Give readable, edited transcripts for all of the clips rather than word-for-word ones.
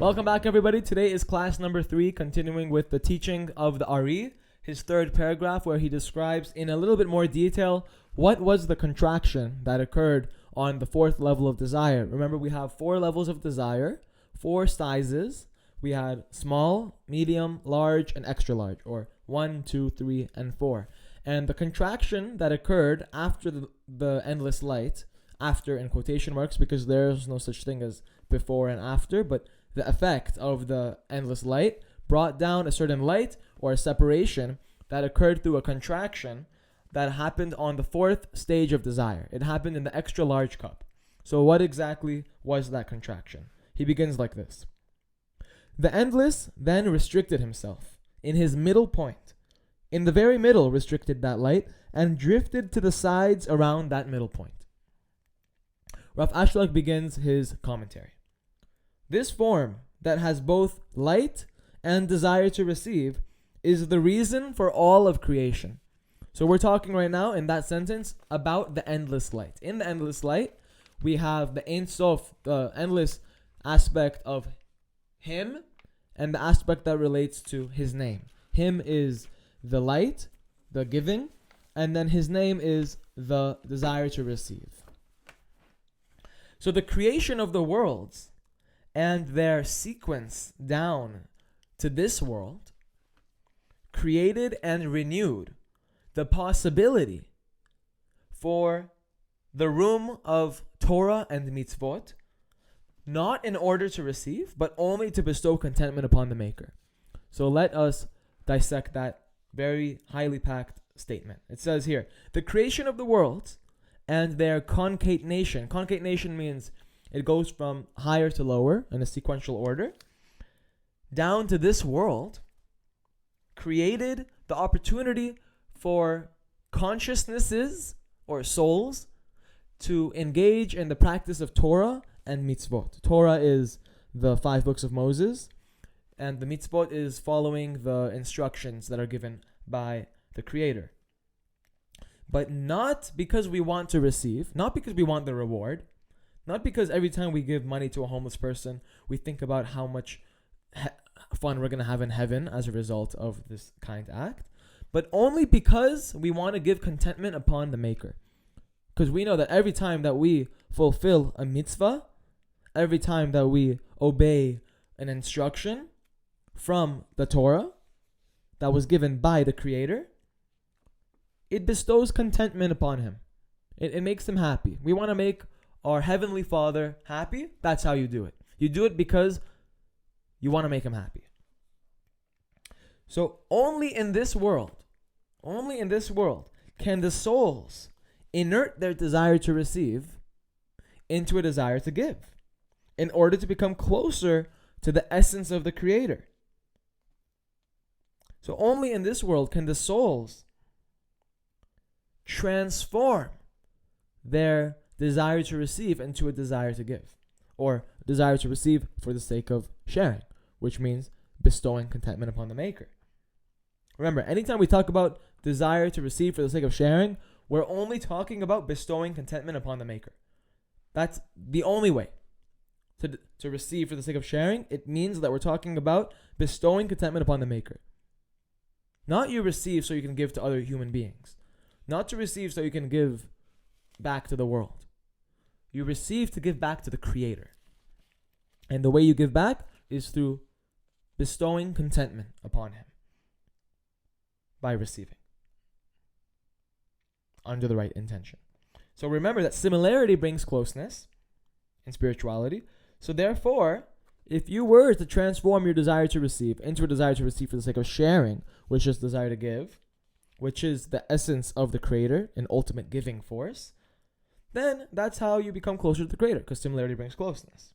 Welcome back, everybody. Today is class number 3, continuing with the teaching of the Ari, his third paragraph, where he describes in a little bit more detail what was the contraction that occurred on the 4th level of desire. Remember, we have 4 levels of desire, 4 sizes. We had small, medium, large, and extra large, or 1, 2, 3, and 4. And the contraction that occurred after the endless light, after in quotation marks, because there's no such thing as before and after, but the effect of the endless light brought down a certain light or a separation that occurred through a contraction that happened on the 4th stage of desire. It happened in the extra large cup. So what exactly was that contraction? He begins like this. The endless then restricted himself in his middle point. In the very middle restricted that light and drifted to the sides around that middle point. Rav Ashlag begins his commentary. This form that has both light and desire to receive is the reason for all of creation. So we're talking right now in that sentence about the endless light. In the endless light, we have the Ein Sof, the endless aspect of him, and the aspect that relates to his name. Him is the light, the giving, and then his name is the desire to receive. So the creation of the worlds and their sequence down to this world created and renewed the possibility for the room of Torah and mitzvot, not in order to receive, but only to bestow contentment upon the Maker. So let us dissect that very highly packed statement. It says here, the creation of the worlds and their concatenation. Concatenation means it goes from higher to lower in a sequential order, down to this world, created the opportunity for consciousnesses or souls to engage in the practice of Torah and mitzvot. Torah is the 5 books of Moses, and the mitzvot is following the instructions that are given by the Creator. But not because we want to receive, not because we want the reward, not because every time we give money to a homeless person, we think about how much fun we're going to have in heaven as a result of this kind act, but only because we want to give contentment upon the Maker. Because we know that every time that we fulfill a mitzvah, every time that we obey an instruction from the Torah that was given by the Creator, it bestows contentment upon him. It makes him happy. We want to make our Heavenly Father happy. That's how you do it. You do it because you want to make him happy. So only in this world can the souls inert their desire to receive into a desire to give in order to become closer to the essence of the Creator. So only in this world can the souls transform their desire to receive into a desire to give, or desire to receive for the sake of sharing, which means bestowing contentment upon the Maker. Remember, anytime we talk about desire to receive for the sake of sharing, we're only talking about bestowing contentment upon the Maker. That's the only way. To receive for the sake of sharing, it means that we're talking about bestowing contentment upon the Maker. Not you receive so you can give to other human beings. Not to receive so you can give back to the world. You receive to give back to the Creator. And the way you give back is through bestowing contentment upon Him by receiving under the right intention. So remember that similarity brings closeness in spirituality. So therefore, if you were to transform your desire to receive into a desire to receive for the sake of sharing, which is desire to give, which is the essence of the Creator, an ultimate giving force, then that's how you become closer to the Creator, because similarity brings closeness.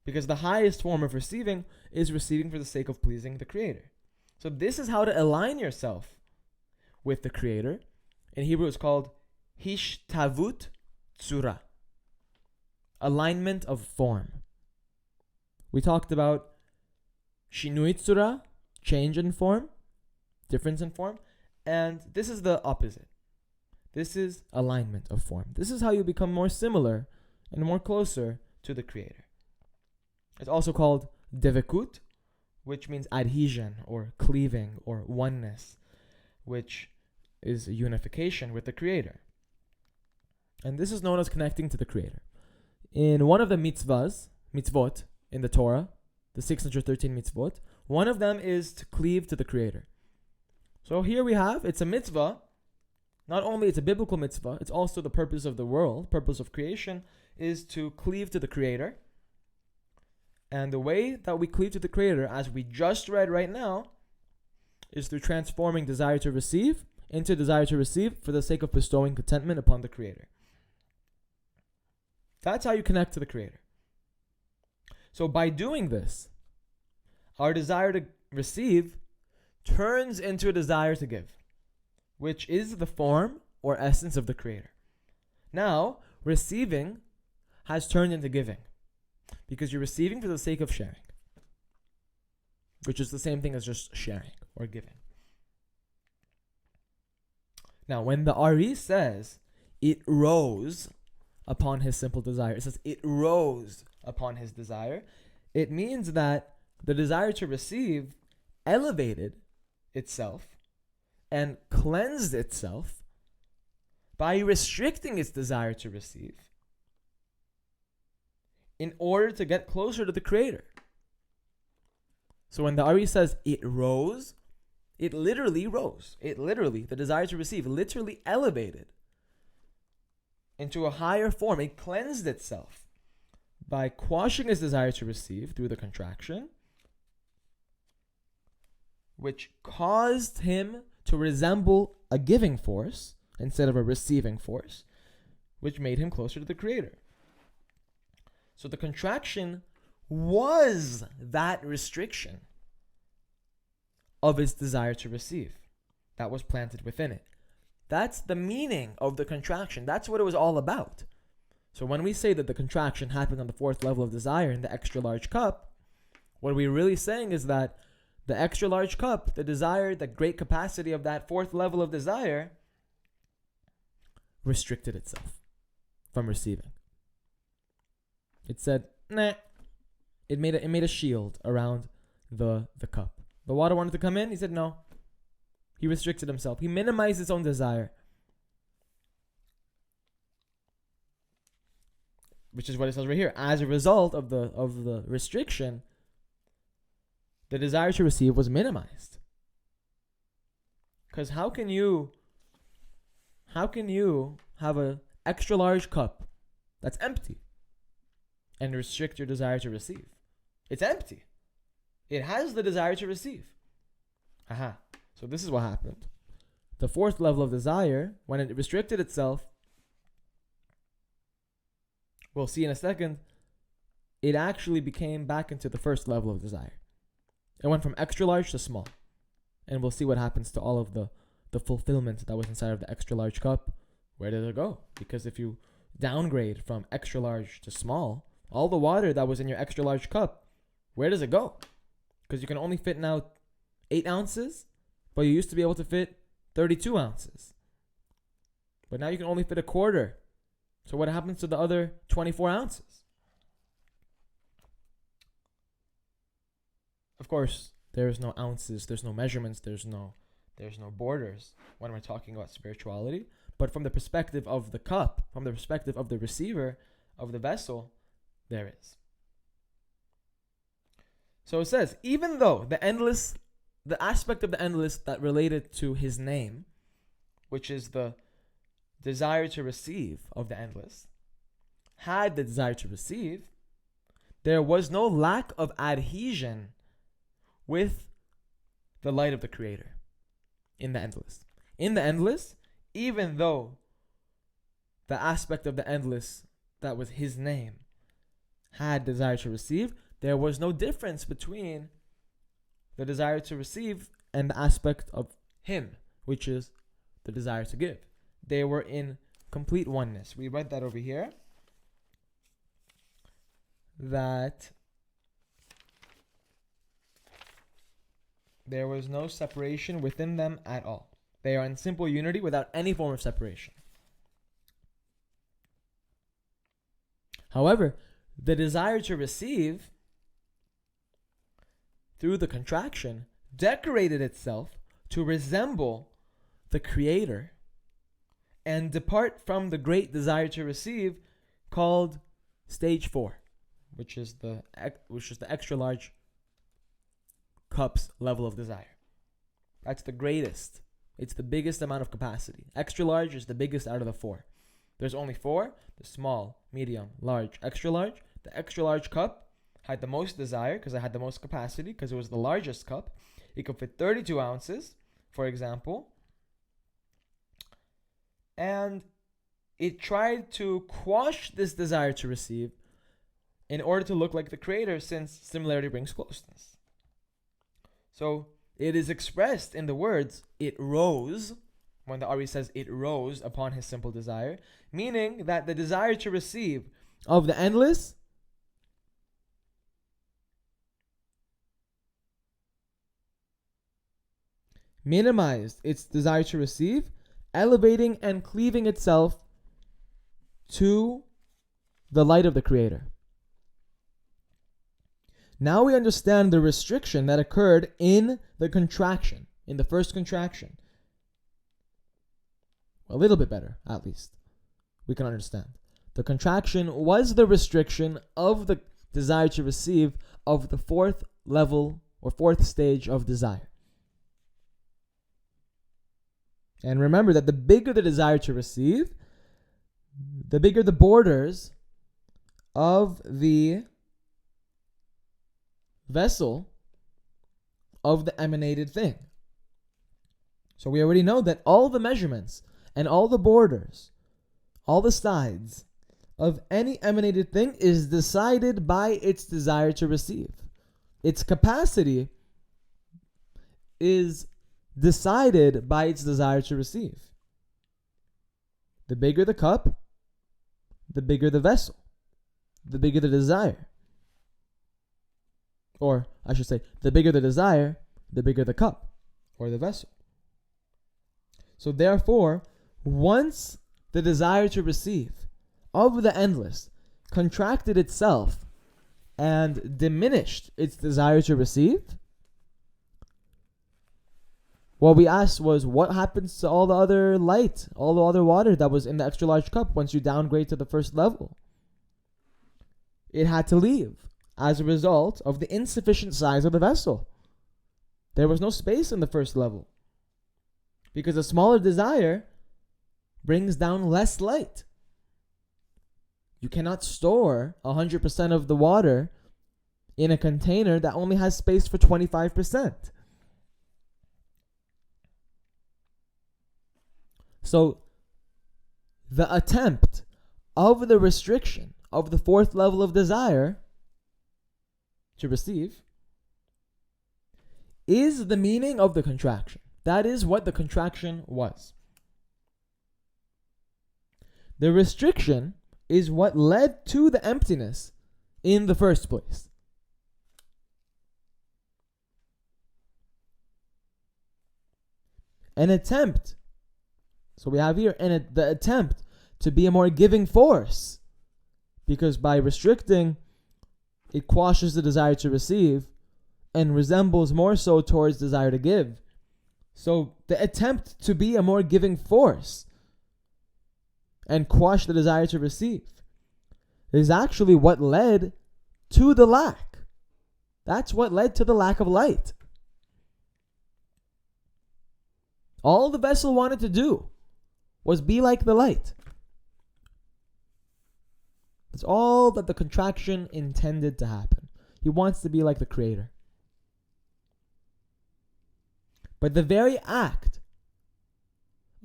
Because the highest form of receiving is receiving for the sake of pleasing the Creator. So this is how to align yourself with the Creator. In Hebrew it's called hishtavut tzura, alignment of form. We talked about shinui tzura, change in form, difference in form, and this is the opposite. This is alignment of form. This is how you become more similar and more closer to the Creator. It's also called devekut, which means adhesion or cleaving or oneness, which is unification with the Creator. And this is known as connecting to the Creator. In one of the mitzvot in the Torah, the 613 mitzvot, one of them is to cleave to the Creator. So here we have, it's a mitzvah. Not only it's a biblical mitzvah, it's also the purpose of the world, purpose of creation, is to cleave to the Creator. And the way that we cleave to the Creator, as we just read right now, is through transforming desire to receive into desire to receive for the sake of bestowing contentment upon the Creator. That's how you connect to the Creator. So by doing this, our desire to receive turns into a desire to give, which is the form or essence of the Creator. Now, receiving has turned into giving, because you're receiving for the sake of sharing, which is the same thing as just sharing or giving. Now, when the Ari says, it rose upon his simple desire, it says, it rose upon his desire, it means that the desire to receive elevated itself and cleansed itself by restricting its desire to receive in order to get closer to the Creator. So when the Ari says it rose, it literally rose. The desire to receive, literally elevated into a higher form. It cleansed itself by quashing its desire to receive through the contraction, which caused him to resemble a giving force instead of a receiving force, which made him closer to the Creator. So the contraction was that restriction of its desire to receive that was planted within it. That's the meaning of the contraction. That's what it was all about. So when we say that the contraction happened on the fourth level of desire in the extra large cup, what we're really saying is that the extra large cup, the desire, the great capacity of that fourth level of desire, restricted itself from receiving. It said, nah. It made a shield around the cup. The water wanted to come in. He said no. He restricted himself. He minimized his own desire, which is what it says right here. As a result of the restriction, the desire to receive was minimized. Because how can you have an extra large cup that's empty and restrict your desire to receive? It's empty. It has the desire to receive. So this is what happened. The fourth level of desire, when it restricted itself, we'll see in a second, it actually became back into the first level of desire. It went from extra large to small. And we'll see what happens to all of the fulfillment that was inside of the extra large cup. Where did it go? Because if you downgrade from extra large to small, all the water that was in your extra large cup, where does it go? Because you can only fit now 8 ounces, but you used to be able to fit 32 ounces. But now you can only fit a quarter. So what happens to the other 24 ounces? Of course, there's no ounces, there's no measurements, there's no borders when we're talking about spirituality. But from the perspective of the cup, from the perspective of the receiver, of the vessel, there is. So it says, even though the aspect of the endless that related to his name, which is the desire to receive of the endless, had the desire to receive, there was no lack of adhesion with the light of the Creator in the endless. In the endless, even though the aspect of the endless that was his name had desire to receive, there was no difference between the desire to receive and the aspect of him, which is the desire to give. They were in complete oneness. We read that over here, that there was no separation within them at all. They are in simple unity without any form of separation. However, the desire to receive through the contraction, decorated itself to resemble the Creator and depart from the great desire to receive, called stage 4, which is the extra large cups level of desire. That's the greatest. It's the biggest amount of capacity. Extra large is the biggest out of the 4. There's only 4: the small, medium, large, extra large. The extra large cup had the most desire because it had the most capacity, because it was the largest cup. It could fit 32 ounces, for example. And it tried to quash this desire to receive in order to look like the Creator, since similarity brings closeness. So it is expressed in the words, it rose, when the Ari says it rose upon his simple desire, meaning that the desire to receive of the endless minimized its desire to receive, elevating and cleaving itself to the light of the Creator. Now we understand the restriction that occurred in the contraction, in the first contraction. A little bit better, at least. We can understand. The contraction was the restriction of the desire to receive of the 4th level or 4th stage of desire. And remember that the bigger the desire to receive, the bigger the borders of the vessel of the emanated thing. So we already know that all the measurements and all the borders, all the sides of any emanated thing is decided by its desire to receive. Its capacity is decided by its desire to receive. The bigger the cup, the bigger the vessel, the bigger the desire. Or I should say, the bigger the desire, the bigger the cup or the vessel. So therefore, once the desire to receive of the endless contracted itself and diminished its desire to receive, what we asked was, what happens to all the other light, all the other water that was in the extra large cup once you downgrade to the first level? It had to leave as a result of the insufficient size of the vessel. There was no space in the first level, because a smaller desire brings down less light. You cannot store 100% of the water in a container that only has space for 25%. So the attempt of the restriction of the 4th level of desire to receive is the meaning of the contraction. That is what the contraction was. The restriction is what led to the emptiness in the first place. An attempt, so we have here the attempt to be a more giving force, because by restricting, it quashes the desire to receive and resembles more so towards desire to give. So the attempt to be a more giving force and quash the desire to receive is actually what led to the lack. That's what led to the lack of light. All the vessel wanted to do was be like the light. That's all that the contraction intended to happen. He wants to be like the Creator. But the very act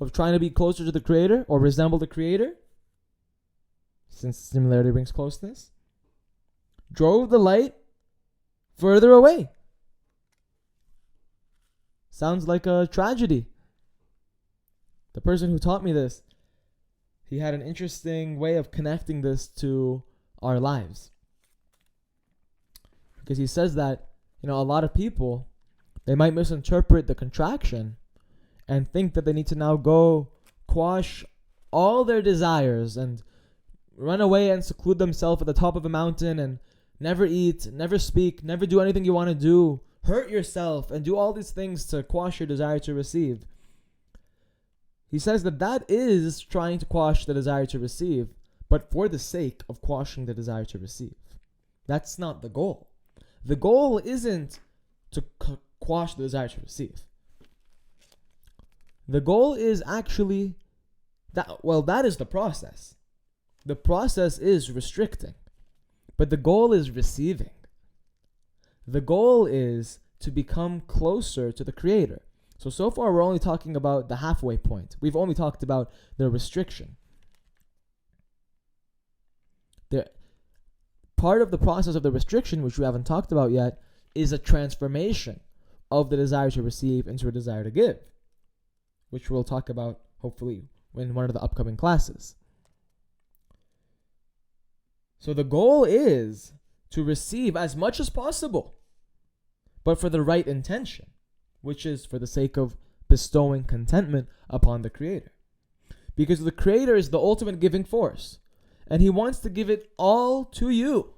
of trying to be closer to the Creator or resemble the Creator, since similarity brings closeness, drove the light further away. Sounds like a tragedy. The person who taught me this, he had an interesting way of connecting this to our lives. Because he says that, a lot of people, they might misinterpret the contraction and think that they need to now go quash all their desires and run away and seclude themselves at the top of a mountain and never eat, never speak, never do anything you want to do hurt yourself and do all these things to quash your desire to receive. He says that is trying to quash the desire to receive, but for the sake of quashing the desire to receive. That's not the goal. The goal isn't to quash the desire to receive. The goal is actually that is the process. The process is restricting, but the goal is receiving. The goal is to become closer to the Creator. So far we're only talking about the halfway point. We've only talked about the restriction. Part of the process of the restriction, which we haven't talked about yet, is a transformation of the desire to receive into a desire to give, which we'll talk about hopefully in one of the upcoming classes. So the goal is to receive as much as possible, but for the right intention, which is for the sake of bestowing contentment upon the Creator. Because the Creator is the ultimate giving force, and He wants to give it all to you.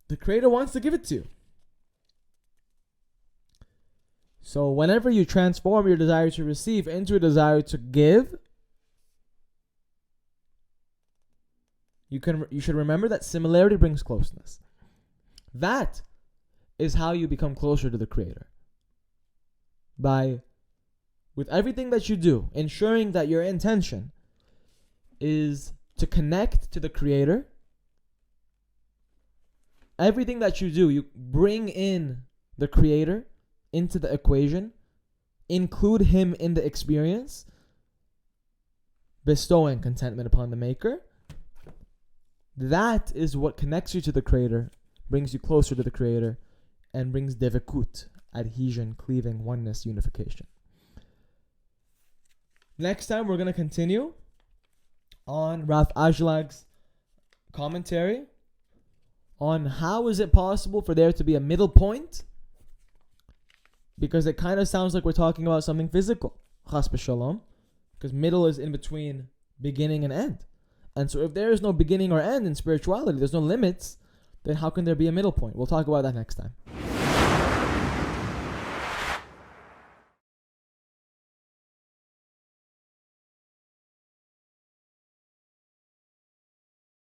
The Creator wants to give it to you. So whenever you transform your desire to receive into a desire to give, you should remember that similarity brings closeness. That is how you become closer to the Creator. With everything that you do, ensuring that your intention is to connect to the Creator. Everything that you do, you bring in the Creator into the equation, include Him in the experience, bestowing contentment upon the Maker. That is what connects you to the Creator, brings you closer to the Creator, and brings devekut, adhesion, cleaving, oneness, unification. Next time we're going to continue on Rav Ajlag's commentary on how is it possible for there to be a middle point, because it kind of sounds like we're talking about something physical, chas b'shalom, because middle is in between beginning and end. And so if there is no beginning or end in spirituality, there's no limits, then how can there be a middle point? We'll talk about that next time.